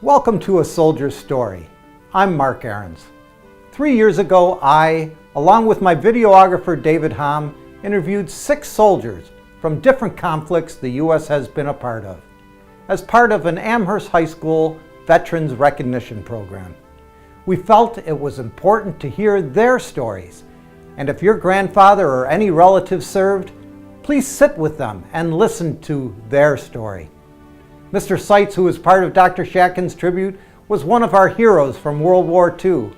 Welcome to A Soldier's Story. I'm Mark Ahrens. 3 years ago, I, along with my videographer David Hom, interviewed 6 soldiers from different conflicts the U.S. has been a part of, as part of an Amherst High School Veterans Recognition Program. We felt it was important to hear their stories, and if your grandfather or any relative served, please sit with them and listen to their story. Mr. Seitz, who is part of Dr. Shatkin's tribute, was one of our heroes from World War II.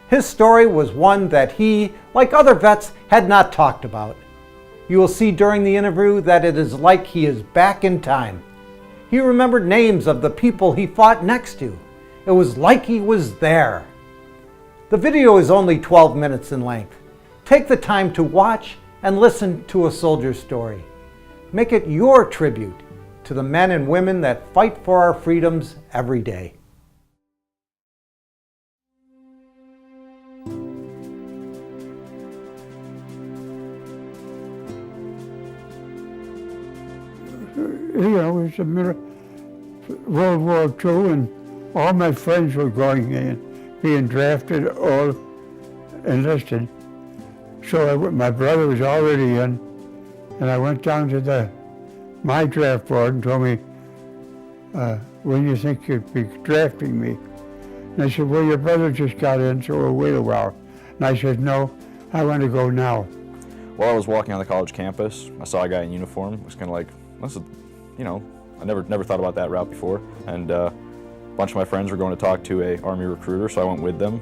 His story was one that he, like other vets, had not talked about. You will see during the interview that it is like he is back in time. He remembered names of the people he fought next to. It was like he was there. The video is only 12 minutes in length. Take the time to watch and listen to A Soldier's Story. Make it your tribute to the men and women that fight for our freedoms every day. You know, it was World War II, and all my friends were going in, being drafted, all enlisted. So my brother was already in, and I went down to my draft board and told me, when do you think you'd be drafting me? And I said, well, your brother just got in, so we'll wait a while. And I said, no, I want to go now. While I was walking on the college campus, I saw a guy in uniform. It was kind of like, this is, you know, I never thought about that route before. And a bunch of my friends were going to talk to an Army recruiter, so I went with them.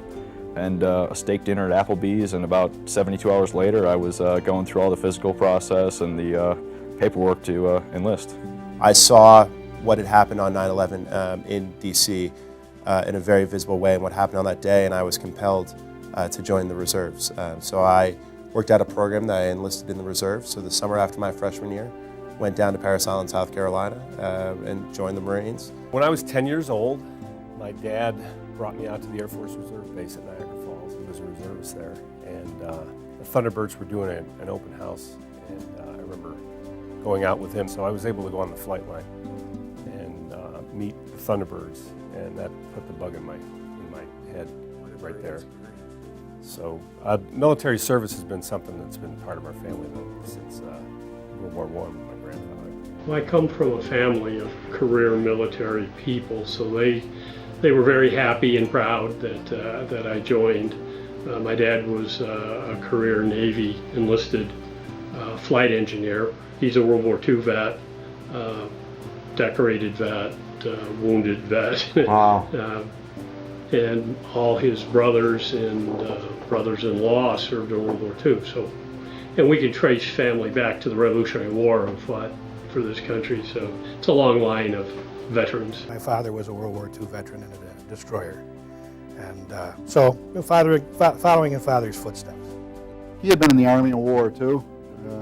And a steak dinner at Applebee's, and about 72 hours later, I was going through all the physical process and the paperwork to enlist. I saw what had happened on 9/11 in DC in a very visible way, and what happened on that day, and I was compelled to join the reserves. So I worked out a program that I enlisted in the reserves. So the summer after my freshman year, went down to Parris Island, South Carolina, and joined the Marines. When I was 10 years old, my dad brought me out to the Air Force Reserve Base at Niagara Falls. He was a reservist there, and the Thunderbirds were doing an open house, and I remember going out with him, so I was able to go on the flight line and meet the Thunderbirds, and that put the bug in my head right there. So military service has been something that's been part of our family since World War I with my grandfather. Well, I come from a family of career military people, so they were very happy and proud that I joined. My dad was a career Navy enlisted flight engineer. He's a World War II vet, decorated vet, wounded vet. Wow. And all his brothers and brothers-in-law served in World War II. So, and we can trace family back to the Revolutionary War and fought for this country. So it's a long line of veterans. My father was a World War II veteran in a destroyer, and so following in father's footsteps. He had been in the Army in World War II.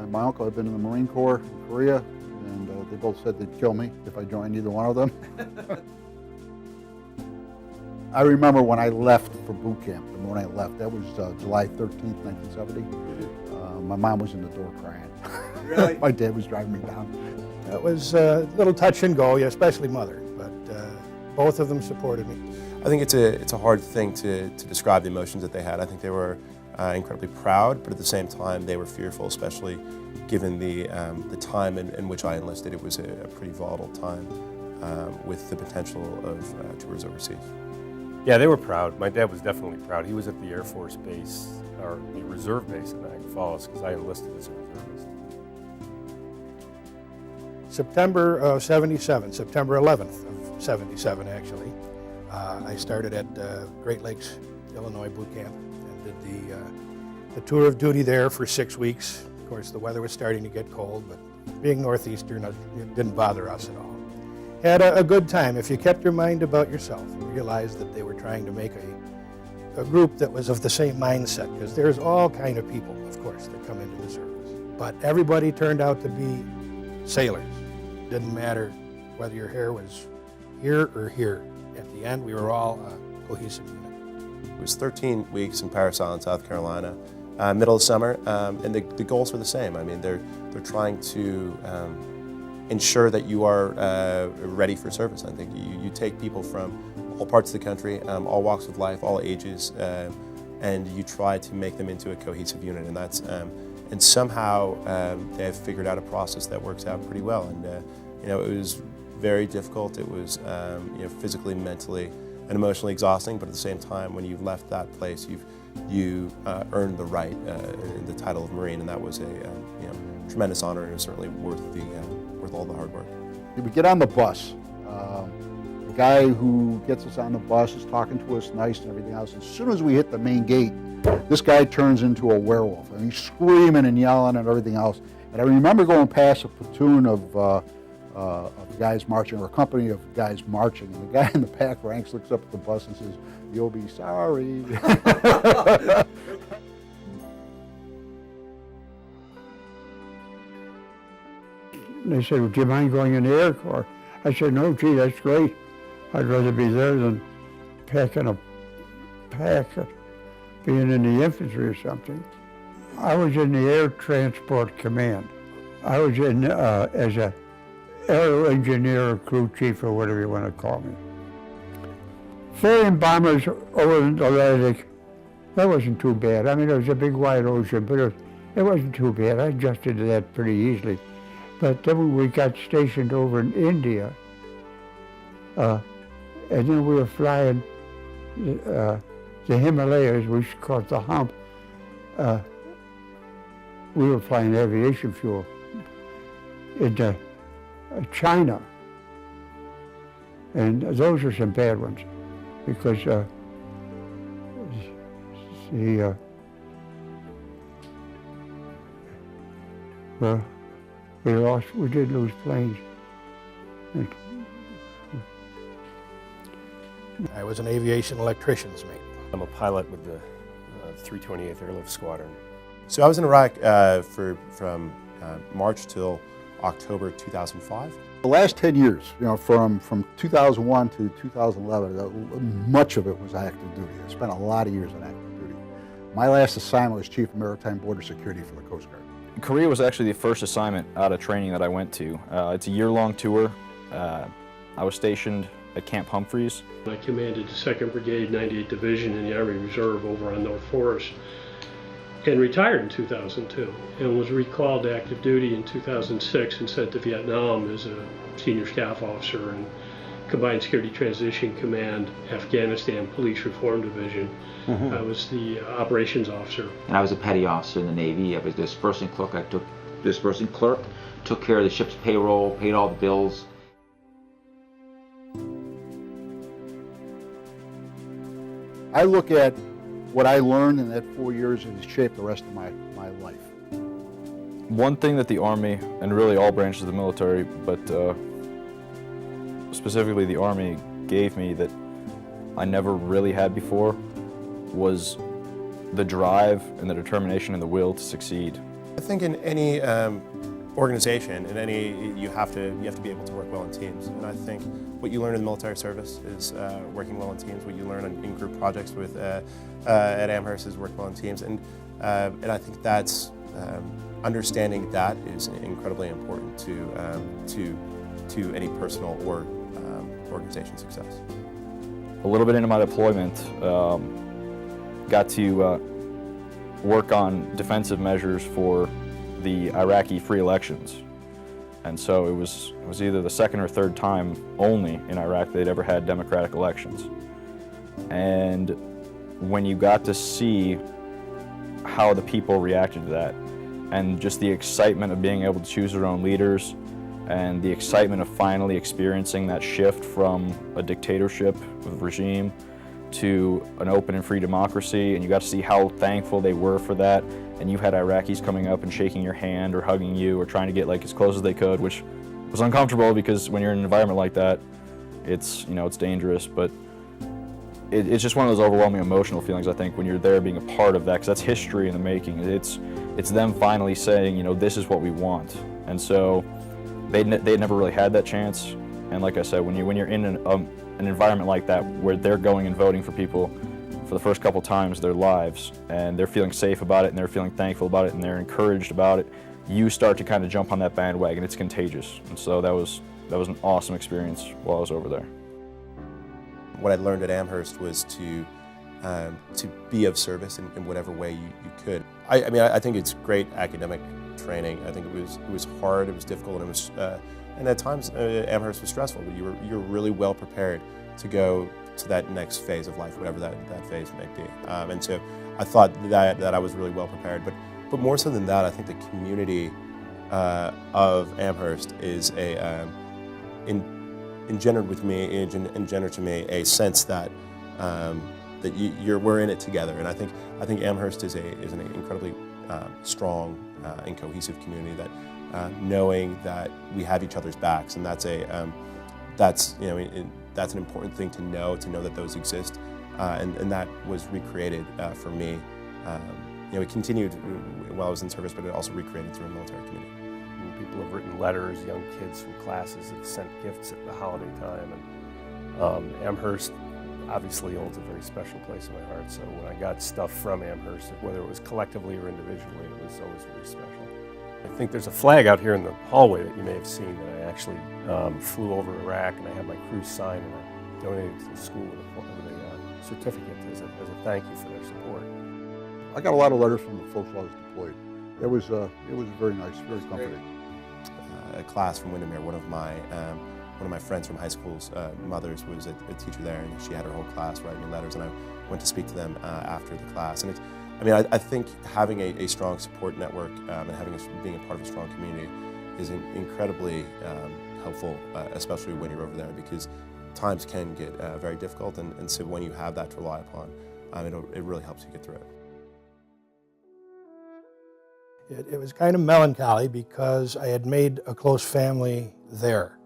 My uncle had been in the Marine Corps in Korea, and they both said they'd kill me if I joined either one of them. I remember when I left for boot camp, and when I left, that was July 13th, 1970. My mom was in the door crying. Really? My dad was driving me down. It was a little touch and go, yeah, especially mother, but both of them supported me. I think it's a hard thing to describe the emotions that they had. I think they were incredibly proud, but at the same time they were fearful, especially given the time in which I enlisted. It was a pretty volatile time with the potential of tours overseas. Yeah, they were proud. My dad was definitely proud. He was at the Air Force Base, or the Reserve Base at Niagara Falls, because I enlisted as a reservist. September of '77, September 11th of '77 actually, I started at Great Lakes, Illinois boot camp and did the tour of duty there for 6 weeks. Of course, the weather was starting to get cold, but being northeastern, it didn't bother us at all. Had a good time. If you kept your mind about yourself and realized that they were trying to make a group that was of the same mindset, because there's all kind of people, of course, that come into the service. But everybody turned out to be sailors. Didn't matter whether your hair was here or here. At the end, we were all a cohesive unit. It was 13 weeks in Parris Island, South Carolina, middle of summer, and the goals were the same. I mean, they're trying to ensure that you are ready for service. I think you take people from all parts of the country, all walks of life, all ages, and you try to make them into a cohesive unit. And that's and somehow they have figured out a process that works out pretty well. And you know, it was very difficult. It was you know, physically, mentally, and emotionally exhausting. But at the same time, when you've left that place, you earned the right in the title of Marine, and that was a you know, tremendous honor, and it was certainly worth all the hard work. We get on the bus. The guy who gets us on the bus is talking to us nice and everything else. As soon as we hit the main gate, this guy turns into a werewolf, and he's screaming and yelling and everything else. And I remember going past a platoon of guys marching, or a company of guys marching, and the guy in the back ranks looks up at the bus and says, "You'll be sorry." They said, "Well, do you mind going in the Air Corps?" I said, "No, gee, that's great. I'd rather be there than packing a pack, being in the infantry or something." I was in the Air Transport Command. I was in as a aero engineer or crew chief, or whatever you want to call me. Ferrying bombers over the Atlantic, that wasn't too bad. I mean, it was a big wide ocean, but it wasn't too bad. I adjusted to that pretty easily. But then when we got stationed over in India, and then we were flying the Himalayas, we call it the hump. We were flying aviation fuel into China. And those are some bad ones, because well, we did lose planes. I was an aviation electrician's mate. I'm a pilot with the 328th Airlift Squadron. So I was in Iraq from March till October 2005. The last 10 years, you know, from 2001 to 2011, much of it was active duty. I spent a lot of years on active duty. My last assignment was Chief of Maritime Border Security for the Coast Guard. Korea was actually the first assignment out of training that I went to. It's a year-long tour. I was stationed at Camp Humphreys. I commanded the 2nd Brigade, 98th Division in the Army Reserve over on North Forest, and retired in 2002, and was recalled to active duty in 2006 and sent to Vietnam as a senior staff officer in Combined Security Transition Command, Afghanistan Police Reform Division. I was the operations officer. And I was a petty officer in the Navy. I was dispersing clerk. Took care of the ship's payroll, paid all the bills. I look at what I learned in that 4 years has shaped the rest of my life. One thing that the Army, and really all branches of the military, but specifically the Army, gave me that I never really had before was the drive and the determination and the will to succeed. I think in any organization, you have to be able to work well in teams. And I think what you learn in the military service is working well in teams. What you learn in group projects with at Amherst is work well in teams. And I think that's understanding that is incredibly important to any personal or organization success. A little bit into my deployment, got to work on defensive measures for the Iraqi free elections. And so it was either the second or third time only in Iraq they'd ever had democratic elections. And when you got to see how the people reacted to that, and just the excitement of being able to choose their own leaders, and the excitement of finally experiencing that shift from a dictatorship of regime to an open and free democracy, and you got to see how thankful they were for that, and you had Iraqis coming up and shaking your hand or hugging you or trying to get like as close as they could, which was uncomfortable because when you're in an environment like that, it's dangerous, but it's just one of those overwhelming emotional feelings, I think, when you're there being a part of that, because that's history in the making. It's them finally saying, this is what we want. And so they'd never really had that chance. And like I said, when you're in an environment like that where they're going and voting for people for the first couple times of their lives, and they're feeling safe about it, and they're feeling thankful about it, and they're encouraged about it, you start to kind of jump on that bandwagon. It's contagious. And so that was an awesome experience while I was over there. What I learned at Amherst was to be of service in whatever way you could. I mean, I think it's great academic training. I think it was hard, it was difficult, and it was, and at times Amherst was stressful. But you were really well prepared to go to that next phase of life, whatever that phase might be. And so I thought that I was really well prepared. But more so than that, I think the community of Amherst is engendered to me a sense that we're in it together. And I think Amherst is an incredibly strong and cohesive community, that knowing that we have each other's backs, and that's an important thing to know that those exist, and that was recreated for me. It continued while I was in service, but it also recreated through a military community. People have written letters, young kids from classes have sent gifts at the holiday time, and Amherst obviously holds a very special place in my heart. So when I got stuff from Amherst, whether it was collectively or individually, it was always very special. I think there's a flag out here in the hallway that you may have seen that I actually flew over Iraq, and I had my crew sign, and I donated to the school with a certificate as a thank you for their support. I got a lot of letters from the folks while I was deployed. It was very nice, very comforting. A class from Windermere, one of my friends from high school's mothers was a teacher there, and she had her whole class writing me letters, and I went to speak to them after the class. And I think having a strong support network and being a part of a strong community is incredibly helpful, especially when you're over there, because times can get very difficult, and so when you have that to rely upon, it really helps you get through it. It was kind of melancholy because I had made a close family there,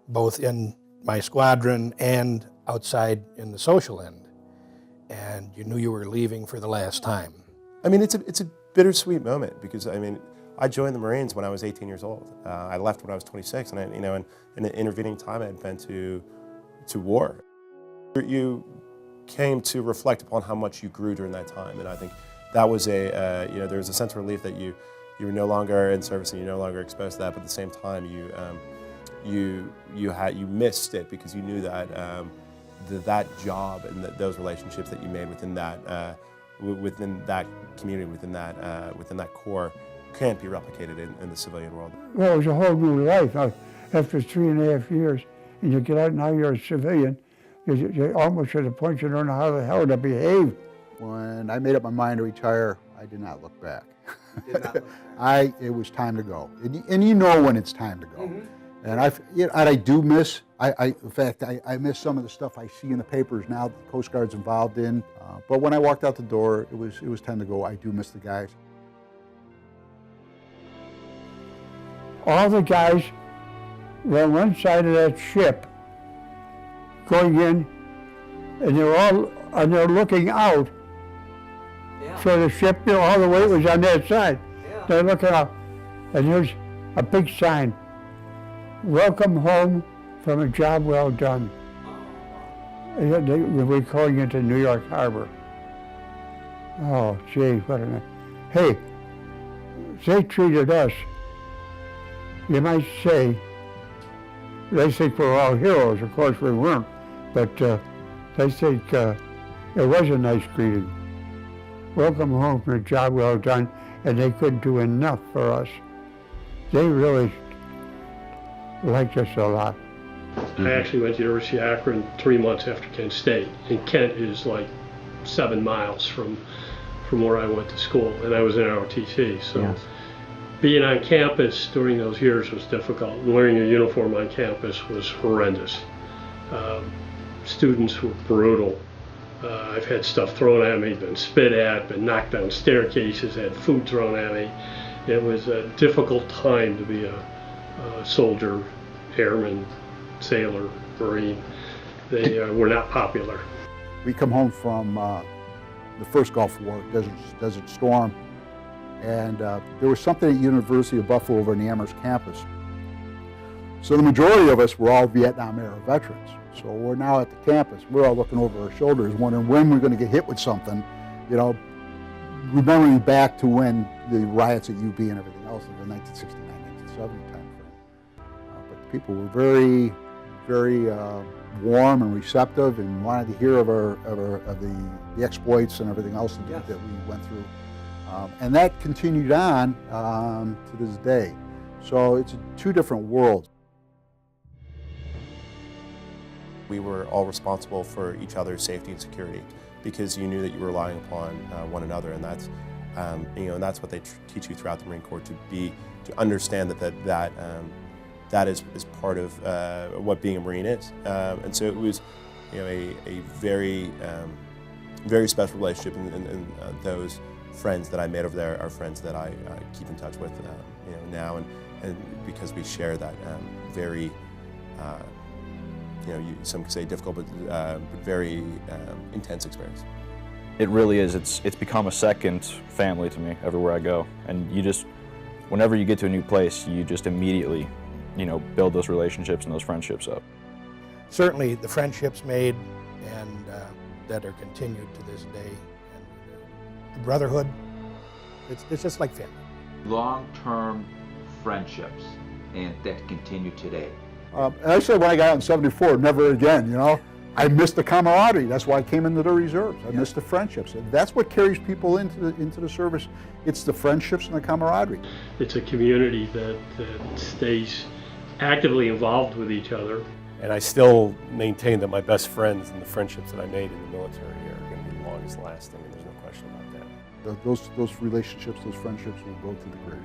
both in my squadron and outside in the social end. And you knew you were leaving for the last time. I mean, it's a bittersweet moment because, I joined the Marines when I was 18 years old. I left when I was 26, and in the intervening time I had been to war. You came to reflect upon how much you grew during that time, and I think that was there was a sense of relief that you were no longer in service and you're no longer exposed to that, but at the same time you missed it because you knew that that job and those relationships that you made within that community, within that core, can't be replicated in the civilian world. Well, it was a whole new life. After 3.5 years, and you get out, now you're a civilian, you're almost to the point you don't know how the hell to behave. When I made up my mind to retire, I did not look back. Did not look back. It was time to go, and you know when it's time to go. Mm-hmm. And I do miss. In fact, I miss some of the stuff I see in the papers now that the Coast Guard's involved in. But when I walked out the door, it was time to go. I do miss the guys. All the guys were on one side of that ship, going in, and they're looking out. Yeah. So the ship, all the weight was on that side. Yeah. They're looking out, and there's a big sign, "Welcome home from a job well done." We're going into New York Harbor. Oh, gee, what a night. Hey, they treated us, you might say, they think we're all heroes. Of course we weren't, but they think it was a nice greeting. Welcome home from a job well done, and they couldn't do enough for us. They really liked us a lot. I actually went to the University of Akron 3 months after Kent State, and Kent is like 7 miles from where I went to school, and I was in ROTC, so yes. Being on campus during those years was difficult. Wearing a uniform on campus was horrendous. Students were brutal. I've had stuff thrown at me, been spit at, been knocked down staircases, had food thrown at me. It was a difficult time to be a soldier, airman, sailor, Marine. They were not popular. We come home from the first Gulf War, Desert Storm, and there was something at University of Buffalo over in the Amherst campus. So the majority of us were all Vietnam era veterans. So we're now at the campus. We're all looking over our shoulders, wondering when we're going to get hit with something, remembering back to when the riots at UB and everything else in the 1969, 1970 time frame. But the people were very, very warm and receptive and wanted to hear of the exploits and everything else that we went through. And that continued on to this day. So it's two different worlds. We were all responsible for each other's safety and security because you knew that you were relying upon one another, and that's and that's what they teach you throughout the Marine Corps, to understand that is part of what being a Marine is. And so it was a very very special relationship, and those friends that I made over there are friends that I keep in touch with now, and because we share that very some could say difficult, but very intense experience. It really is. It's become a second family to me everywhere I go. And whenever you get to a new place, you just immediately, build those relationships and those friendships up. Certainly the friendships made and that are continued to this day, and the brotherhood, it's just like family. Long-term friendships, and that continue today. And I said when I got out in '74, never again, I missed the camaraderie. That's why I came into the reserves. I missed the friendships. And that's what carries people into the service. It's the friendships and the camaraderie. It's a community that stays actively involved with each other. And I still maintain that my best friends and the friendships that I made in the military are going to be the longest lasting, and there's no question about that. Those relationships, those friendships will go to the grave.